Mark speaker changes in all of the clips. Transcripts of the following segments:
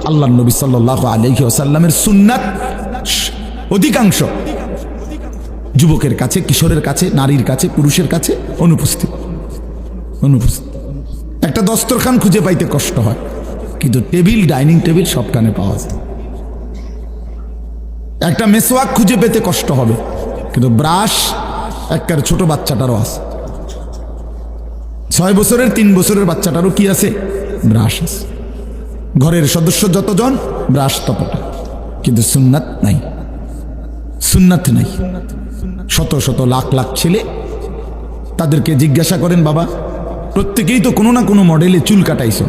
Speaker 1: আল্লাহর নবী সাল্লাল্লাহু আলাইহি ওয়াসাল্লামের সুন্নাত অধিকাংশ যুবকের কাছে, কিশোরের কাছে, নারীর কাছে, পুরুষের কাছে অনুপস্থিত। একটা দস্তরখান খুঁজে পাইতে কষ্ট হয়, কিন্তু টেবিল, ডাইনিং টেবিল সবখানে পাওয়া যায়। একটা মেসওয়াক খুঁজে পেতে কষ্ট হবে, কিন্তু ব্রাশ একবার ছোট বাচ্চাটারও আছে। 6 বছরের 3 বছরের বাচ্চাটারও কি আছে? ব্রাশ আছে। ঘরের সদস্য যতজন, ব্রাশ ততটা, কিন্তু সুন্নাত নাই। সুন্নাত নাই। শত শত লাখ লাখ ছেলে, তাদেরকে জিজ্ঞাসা করেন, বাবা প্রত্যেকেই তো কোনো না কোনো মডেলে চুল কাটাইছো,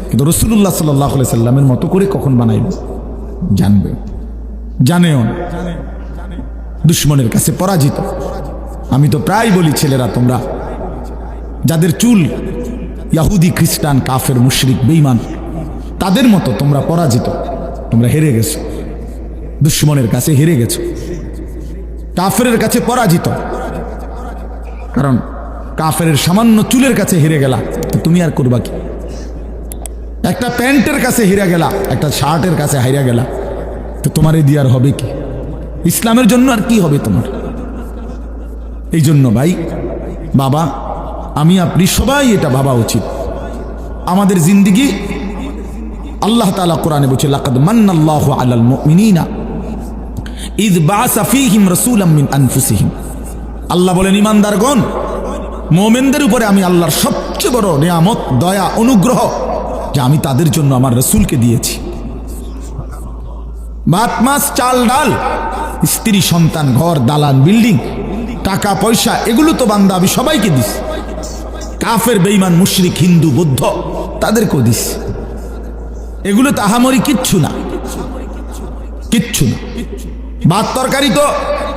Speaker 1: কিন্তু রাসূলুল্লাহ সাল্লাল্লাহু আলাইহি সাল্লামের মতো করে কখন বানাইল? জানেও না। দুশ্মনের কাছে পরাজিত। আমি তো প্রায় বলি, ছেলেরা তোমরা যাদের চুল ইহুদি, খ্রিস্টান, কাফের, মুশরিক, বেঈমান, তাদের মতো তোমরা পরাজিত, তোমরা হেরে গেছো, দুশ্মনের কাছে হেরে গেছো, কাফেরের কাছে পরাজিত। কারণ কাফেরের সামান্য চুলের কাছে হেরে গেলা, তো তুমি আর করবা কি? একটা প্যান্টের কাছে হেরে গেলা, একটা শার্টের কাছে হাইরা গেলা, তো তোমার এই দিয়ার হবে কি? ইসলামের জন্য আর কি হবে তোমার? এই জন্য ভাই, বাবা, আমি আপনি সবাই এটা ভাবা উচিত। আমাদের জিন্দেগি, আল্লাহ তাআলা কোরআনে বলছে, লাকাদ মান্নাল্লাহু আলাল মুমিনিনা ইয বাআসা ফীহিম রাসূলাম মিন আনফুসিহিম। আল্লাহ বলেন, ঈমানদারগণ, মুমিনদের উপরে আমি আল্লাহর সবচেয়ে বড় নিয়ামত, দয়া, অনুগ্রহ, যে আমি তাদের জন্য আমার রাসূলকে দিয়েছি। ভাত, মাছ, চাল, ডাল, স্ত্রী, সন্তান, ঘর, দালান, বিল্ডিং, টাকা পয়সা, এগুলো তো বান্দা আমি সবাইকে দিস। কাফের, বেঈমান, মুশরিক, হিন্দু, বৌদ্ধ, তাদেরকেও দিস। এগুলো তো আহামরি কিচ্ছু না, কিচ্ছু না। ভাত তরকারি তো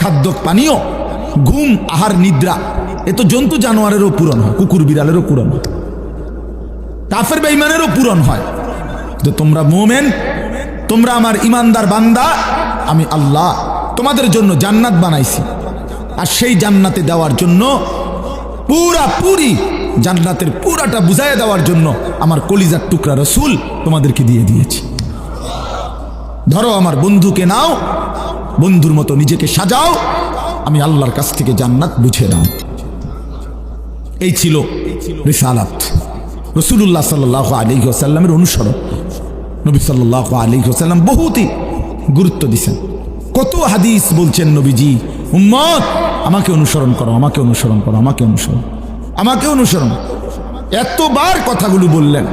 Speaker 1: খাদ্য, পানীয়, ঘুম, আহার, নিদ্রা, এ তো জন্তু জানোয়ারেরও পূরণ হয়, কুকুর বিড়ালেরও পূরণ হয়, কাফের বেঈমানেরও পূরণ হয়। তো তোমরা মুমিন, তোমরা আমার ইমানদার বান্দা, আমি আল্লাহ তোমাদের জন্য জান্নাত বানাইছি, আর সেই জান্নাতে দেওয়ার জন্য, পুরি জান্নাতের পুরাটা বুঝাইয়া দেওয়ার জন্য আমার কলিজার টুকরা রাসূল তোমাদেরকে দিয়ে দিয়েছি। ধরো, আমার বন্ধুকে নাও, বন্ধুর মতো নিজেকে সাজাও, আমি আল্লাহর কাছ থেকে জান্নাত বুঝে দাও। এই ছিল রিসালাত, রাসূলুল্লাহ সাল্লাল্লাহু আলাইহি ওয়াসাল্লামের অনুসরণ। নবী সাল্লাল্লাহু আলাইহি ওয়াসাল্লাম বহুতই গুরুত্ব দিয়েছেন। কত হাদিস বলছেন নবীজি, উম্মত আমাকে অনুসরণ করো, আমাকে অনুসরণ করো, আমাকে অনুসরণ, আমাকে অনুসরণ, এতবার কথাগুলো বললেন।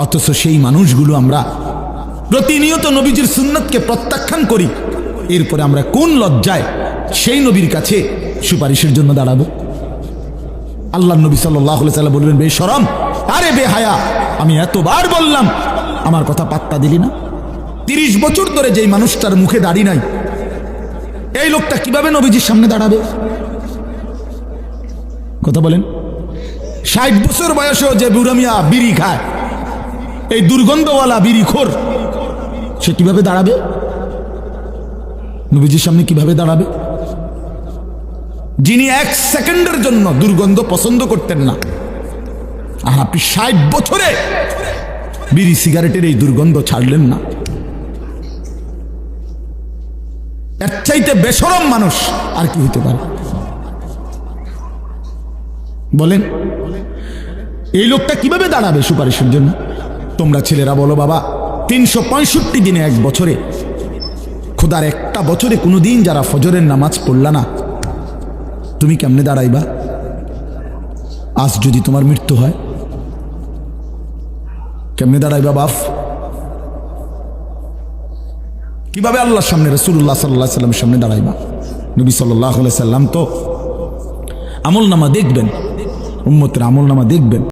Speaker 1: অথচ সেই মানুষগুলো আমরা প্রতিনিয়ত নবীজির সুন্নাতকে প্রত্যাখ্যান করি। এরপরে আমরা কোন লজ্জায় সেই নবীর কাছে সুপারিশের জন্য দাঁড়াবো? আল্লাহর নবী সাল্লাল্লাহু আলাইহি ওয়াসাল্লাম বলবেন, বেশরম, আরে বেহায়া, আমি এতবার বললাম, আমার কথা পাত্তা দিলি না? 30 বছর ধরে যেই মানুষটার মুখে দাড়ি নাই, এই লোকটা কিভাবে নবীজির সামনে দাঁড়াবে? কথা বলেন। 60 বছর বয়সেও যে বুড়া মিয়া বিড়ি খায়, এই দুর্গন্ধওয়ালা বিড়িখোর, সে কিভাবে দাঁড়াবে নবীজির সামনে? কিভাবে দাঁড়াবে? যিনি 1 সেকেন্ডের জন্য দুর্গন্ধ পছন্দ করতেন না, আর আপনি 60 বছরে বিড়ি সিগারেটের এই দুর্গন্ধ ছাড়লেন না। এর চাইতে বেশরম মানুষ আর কি হইতে পারে বলেন? এই লোকটা কিভাবে দাঁড়াবে সুপারিশের জন্য? তোমরা ছেলেরা বলো, বাবা 365 দিনে, 1 বছরে, খোদার একটা বছরে কোনোদিন যারা ফজরের নামাজ পড়লা না, তুমি কেমনে দাঁড়াইবা? আজ যদি তোমার মৃত্যু হয়, কেমনে দাঁড়াইবা বাপ? কিভাবে আল্লাহর সামনে, রাসূলুল্লাহ সাল্লাল্লাহু আলাইহি ওয়াসাল্লামের সামনে দাঁড়াইবা? নবী সাল্লাল্লাহু আলাইহি ওয়াসাল্লাম তো আমলনামা দেখবেন, উম্মতের আমলনামা দেখবেন।